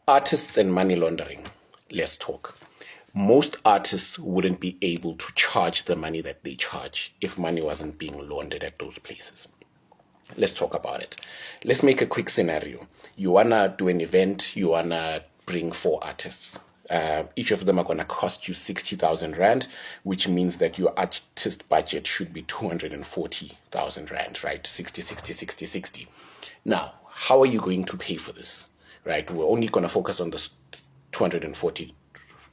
Artists and money laundering. Let's talk. Most artists wouldn't be able to charge the money that they charge if money wasn't being laundered at those places. Let's talk about it. Let's make a quick scenario. You want to do an event, you want to bring 4 artists. Each of them are going to cost you 60,000 Rand, which means that your artist budget should be 240,000 Rand, right? 60, 60, 60, 60. Now, how are you going to pay for this? Right? We're only going to focus on this 240,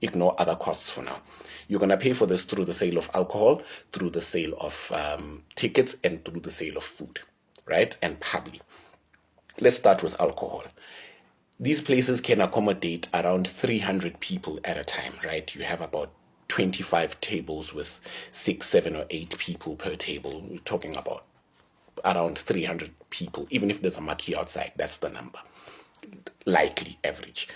ignore other costs for now. You're going to pay for this through the sale of alcohol, through the sale of tickets, and through the sale of food, right? And public. Let's start with alcohol. These places can accommodate around 300 people at a time, right? You have about 25 tables with 6, 7, or 8 people per table. We're talking about around 300 people. Even if there's a marquee outside, that's the number. Likely average.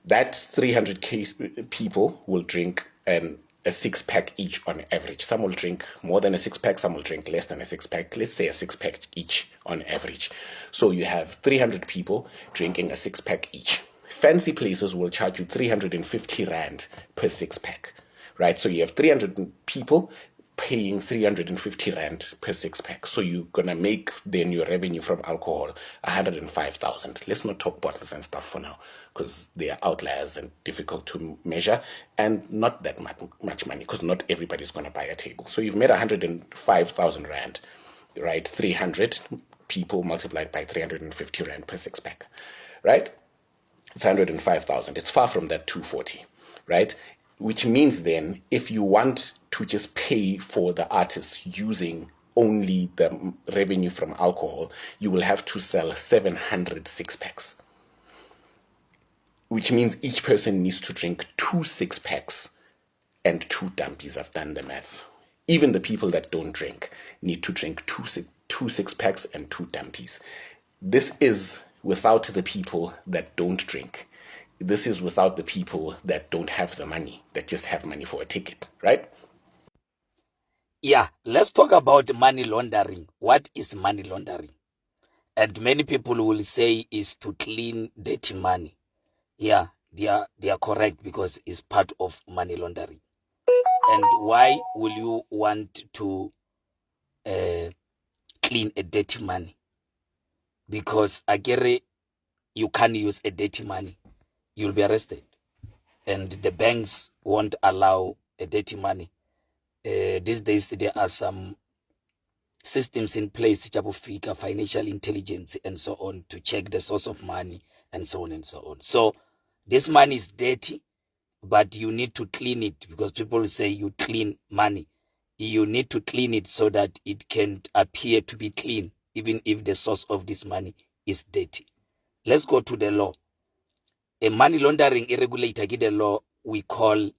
That 300 people will drink a 6-pack each on average. Some will drink more than a 6-pack, some will drink less than a 6-pack. Let's say a 6-pack each on average. So you have 300 people drinking a 6-pack each. Fancy places will charge you 350 Rand per 6-pack, right? So you have 300 people paying 350 Rand per 6-pack. So you're going to make then your revenue from alcohol 105,000. Let's not talk bottles and stuff for now because they are outliers and difficult to measure and not that much money because not everybody's going to buy a table. So you've made 105,000 Rand, right? 300 people multiplied by 350 Rand per 6-pack, right? It's 105,000. It's far from that 240, right? Which means then if you want to just pay for the artists using only the revenue from alcohol, you will have to sell 700 6-packs. Which means each person needs to drink 2 6-packs and 2 dumpies. I've done the maths. Even the people that don't drink need to drink 2 6-packs and 2 dumpies. This is without the people that don't drink. This is without the people that don't have the money, that just have money for a ticket, right? Yeah, let's talk about money laundering. What is money laundering? And many people will say is to clean dirty money. Yeah, they are correct because it's part of money laundering. And why will you want to clean a dirty money? Because again, you can't use a dirty money. You'll be arrested. And the banks won't allow a dirty money. These days, there are some systems in place, Fika, financial intelligence, and so on, to check the source of money, and so on and so on. So this money is dirty, but you need to clean it because people say you clean money. You need to clean it so that it can appear to be clean, even if the source of this money is dirty. Let's go to the law. A money laundering irregulator, the law we call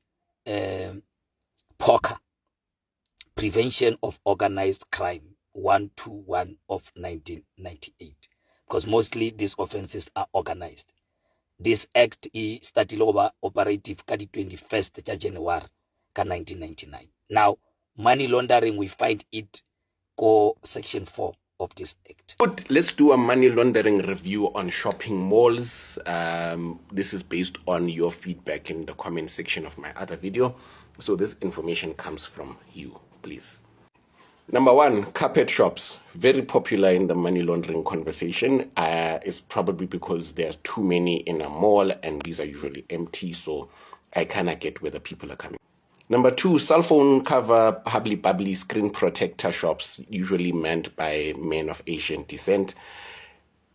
POCA, Prevention of Organized Crime 121 of 1998, because mostly these offenses are organized. This act is started operative ka di 21st January 1999. Now, money laundering, we find it go section 4 of this act. But let's do a money laundering review on shopping malls. This is based on your feedback in the comment section of my other video. So this information comes from you, please. Number 1, carpet shops. Very popular in the money laundering conversation. It's probably because there's too many in a mall and these are usually empty. So I kind of get where the people are coming. Number 2, cell phone cover, hubbly-bubbly screen protector shops, usually manned by men of Asian descent.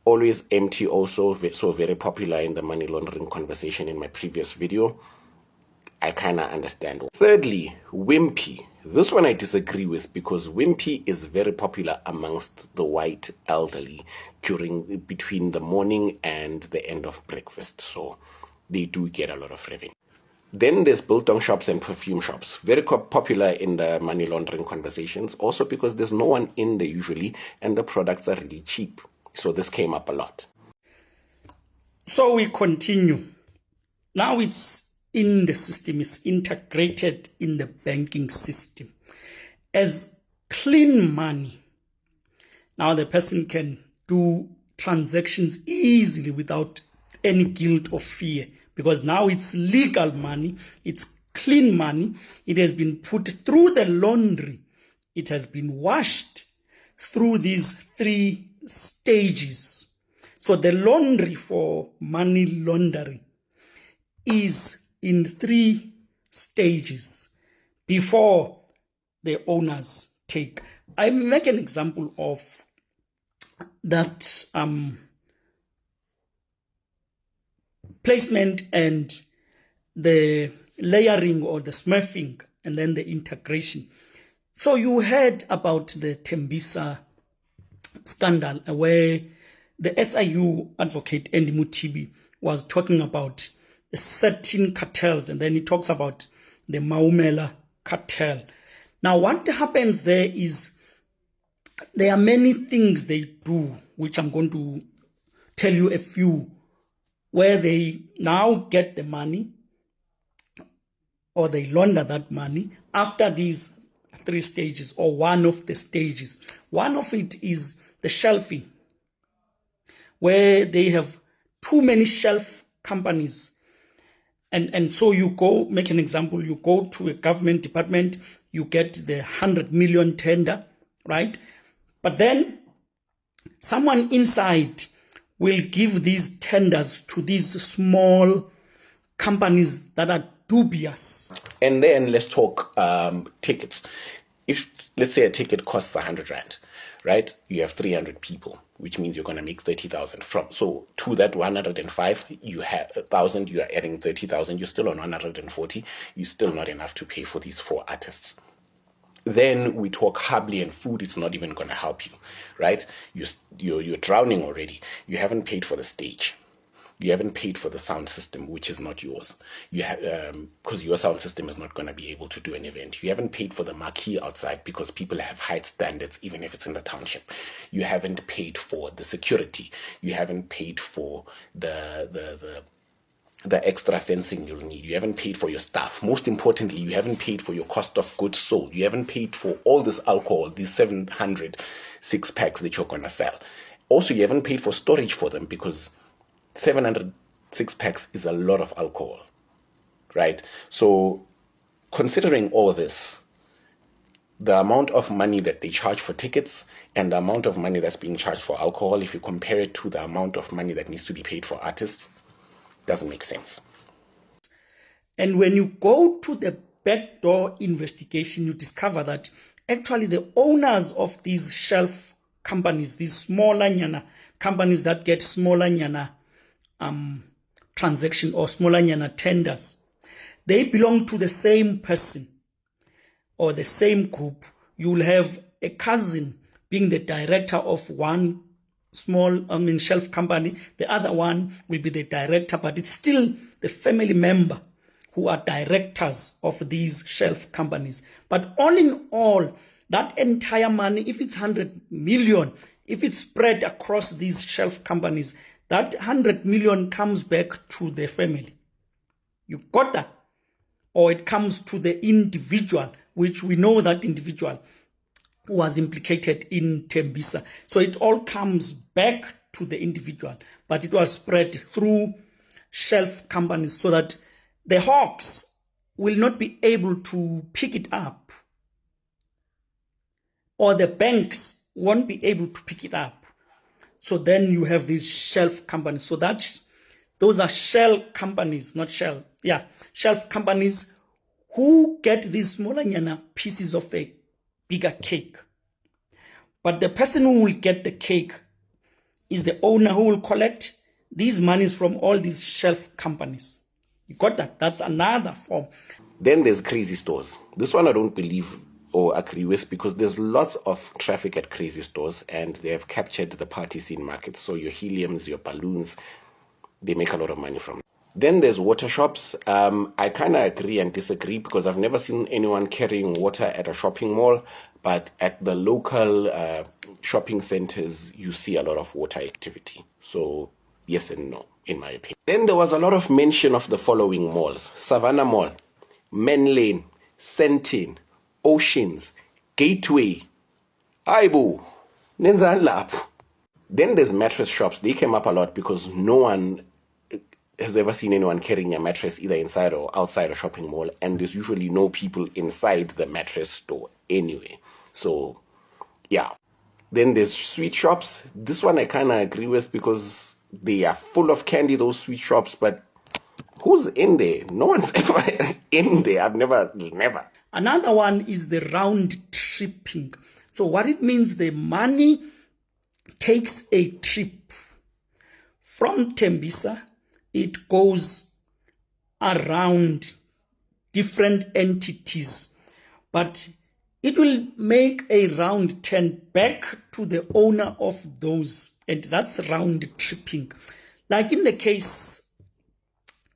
Always empty also, so very popular in the money laundering conversation in my previous video. I kind of understand. Thirdly, wimpy. This one I disagree with because wimpy is very popular amongst the white elderly between the morning and the end of breakfast. So they do get a lot of revenue. Then there's biltong shops and perfume shops. Very popular in the money laundering conversations. Also because there's no one in there usually and the products are really cheap. So this came up a lot. So we continue. Now it's in the system. It's integrated in the banking system as clean money. Now the person can do transactions easily without any guilt or fear, because now it's legal money, it's clean money, it has been put through the laundry, it has been washed through these 3 stages. So the laundry for money laundering is in 3 stages before the owners take. I make an example of that placement and the layering or the smurfing and then the integration. So you heard about the Tembisa scandal where the SIU advocate Andy Mutibi was talking about certain cartels, and then he talks about the Maumela cartel. Now what happens there is there are many things they do, which I'm going to tell you a few, where they now get the money or they launder that money after these 3 stages, or one of the stages. One of it is the shelving, where they have too many shelf companies. And so you go, make an example, you go to a government department, you get the 100 million tender, right? But then someone inside will give these tenders to these small companies that are dubious. And then let's talk tickets. If, let's say, a ticket costs 100 Rand, right? You have 300 people, which means you're going to make 30,000 from. So to that 105, you have 1,000, you are adding 30,000, you're still on 140. You're still not enough to pay for these 4 artists. Then we talk hardly, and food is not even going to help you, right? You're drowning already. You haven't paid for the stage. You haven't paid for the sound system, which is not yours. You have, because your sound system is not going to be able to do an event. You haven't paid for the marquee outside because people have high standards, even if it's in the township. You haven't paid for the security. You haven't paid for the extra fencing you'll need. You haven't paid for your staff. Most importantly, you haven't paid for your cost of goods sold. You haven't paid for all this alcohol, these 700 6-packs that you're going to sell. Also, you haven't paid for storage for them, because 700 6-packs is a lot of alcohol, right? So considering all this, the amount of money that they charge for tickets and the amount of money that's being charged for alcohol, if you compare it to the amount of money that needs to be paid for artists, doesn't make sense. And when you go to the backdoor investigation, you discover that actually the owners of these shelf companies, these smaller nyana companies that get smaller nyana transaction or smaller nyana tenders, they belong to the same person or the same group. You will have a cousin being the director of one shelf company. The other one will be the director, but it's still the family member who are directors of these shelf companies. But all in all, that entire money, if it's 100 million, if it's spread across these shelf companies, that 100 million comes back to the family. You got that? Or it comes to the individual, which we know that individual was implicated in Tembisa. So it all comes back to the individual, but it was spread through shelf companies so that the hawks will not be able to pick it up, or the banks won't be able to pick it up. So then you have these shelf companies. So those are shell companies, not shell. Yeah, shelf companies who get these smaller nyana pieces of a bigger cake. But the person who will get the cake is the owner who will collect these monies from all these shelf companies. You got that? That's another form. Then there's crazy stores. This one I don't believe or agree with, because there's lots of traffic at crazy stores and they have captured the party scene market. So your heliums, your balloons, they make a lot of money from it. Then there's water shops. I kind of agree and disagree, because I've never seen anyone carrying water at a shopping mall, but at the local shopping centers, you see a lot of water activity. So yes and no, in my opinion. Then there was a lot of mention of the following malls: Savannah Mall, Men Lane, Sentin, Oceans, Gateway, Aibu, Nenzan Lap. Then there's mattress shops. They came up a lot because no one has ever seen anyone carrying a mattress either inside or outside a shopping mall, and there's usually no people inside the mattress store anyway. So, yeah. Then there's sweet shops. This one I kind of agree with because they are full of candy, those sweet shops, but who's in there? No one's ever in there. I've never. Another one is the round tripping. So what it means, the money takes a trip from Tembisa. It goes around different entities, but it will make a round turn back to the owner of those, and that's round tripping. Like in the case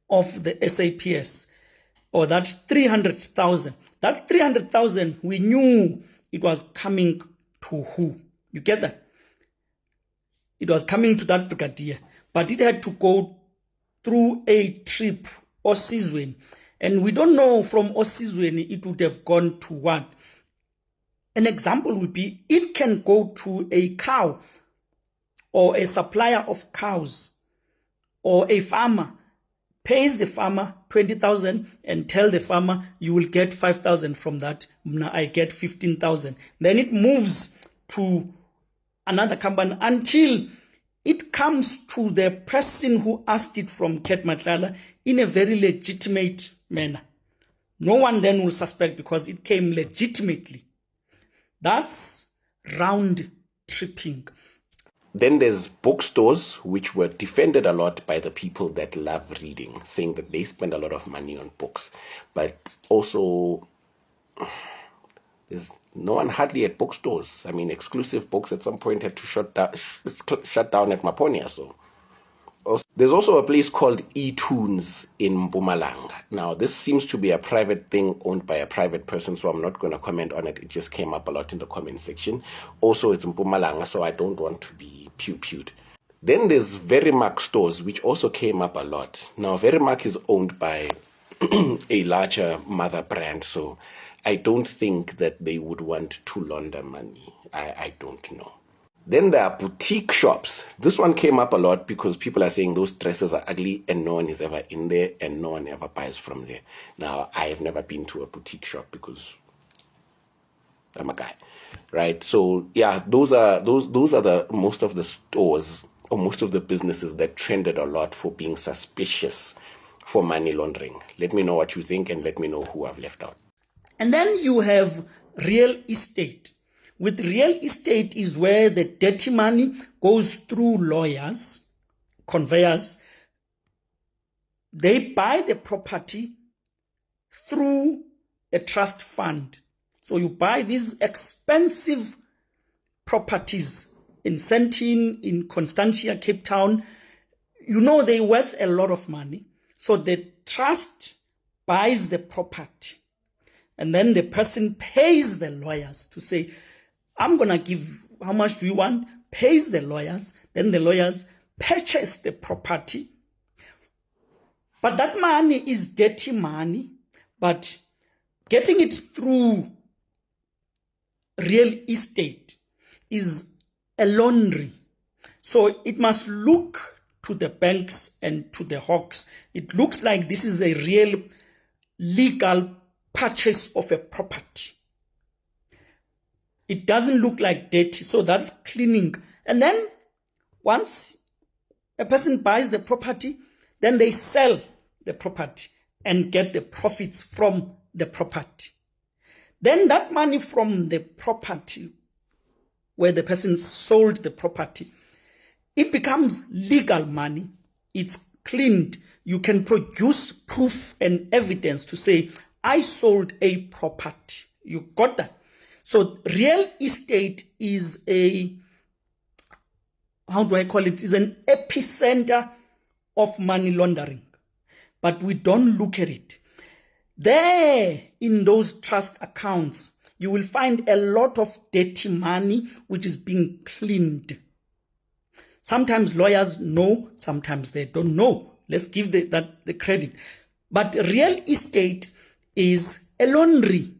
of the SAPS, or that 300,000. That 300,000, we knew it was coming to who? You get that? It was coming to that brigadier, but it had to go through a trip, Osizweni. And we don't know from Osizweni it would have gone to what. An example would be, it can go to a cow or a supplier of cows or a farmer, pays the farmer 20,000 and tell the farmer, you will get 5,000 from that. Now I get 15,000. Then it moves to another company until it comes to the person who asked it from Ket Matlala in a very legitimate manner. No one then will suspect because it came legitimately. That's round tripping. Then there's bookstores, which were defended a lot by the people that love reading, saying that they spend a lot of money on books. But also, there's no one hardly at bookstores. I mean, exclusive books at some point had to shut down at Maponia. So there's also a place called eTunes in Mpumalanga. Now, this seems to be a private thing owned by a private person, so I'm not going to comment on it. It just came up a lot in the comment section. Also, it's in Mpumalanga, so I don't want to be pew-pewed. Then there's Verimark stores, which also came up a lot. Now, Verimark is owned by a larger mother brand, so I don't think that they would want to launder money. I don't know. Then there are boutique shops. This one came up a lot because people are saying those dresses are ugly and no one is ever in there and no one ever buys from there. Now, I have never been to a boutique shop because I'm a guy, right? So yeah, those are the most of the stores or most of the businesses that trended a lot for being suspicious for money laundering. Let me know what you think and let me know who I've left out. And then you have real estate. With real estate is where the dirty money goes through lawyers, conveyors. They buy the property through a trust fund. So you buy these expensive properties in Sentin, in Constantia, Cape Town. You know they're worth a lot of money. So the trust buys the property. And then the person pays the lawyers to say, I'm going to give, how much do you want? Pays the lawyers. Then the lawyers purchase the property. But that money is dirty money. But getting it through real estate is a laundry. So it must look to the banks and to the hawks. It looks like this is a real legal purchase of a property. It doesn't look like dirty, so that's cleaning. And then once a person buys the property, then they sell the property and get the profits from the property. Then that money from the property, where the person sold the property, it becomes legal money. It's cleaned. You can produce proof and evidence to say, I sold a property. You got that? So real estate is a, how do I call it? Is an epicenter of money laundering. But we don't look at it. There in those trust accounts, you will find a lot of dirty money which is being cleaned. Sometimes lawyers know, sometimes they don't know. Let's give the credit. But real estate is a laundry.